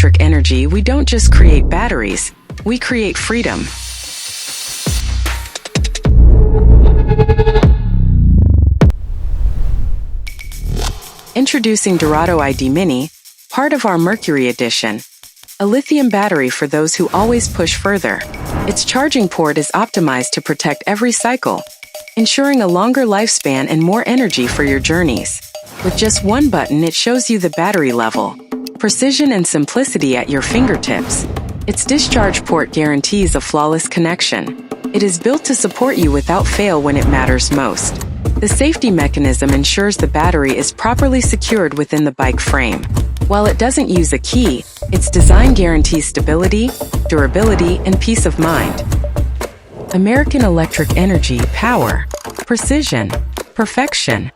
AmericanElectric Energy, we don't just create batteries, we create freedom. Introducing Dorado ID-Mini, part of our Mercury Edition. A lithium battery for those who always push further. Its charging port is optimized to protect every cycle, ensuring a longer lifespan and more energy for your journeys. With just one button, it shows you the battery level. Precision and simplicity at your fingertips. Its discharge port guarantees a flawless connection. It is built to support you without fail when it matters most. The safety mechanism ensures the battery is properly secured within the bike frame. While it doesn't use a key, its design guarantees stability, durability, and peace of mind. AmericanElectric Energy, power, precision, perfection.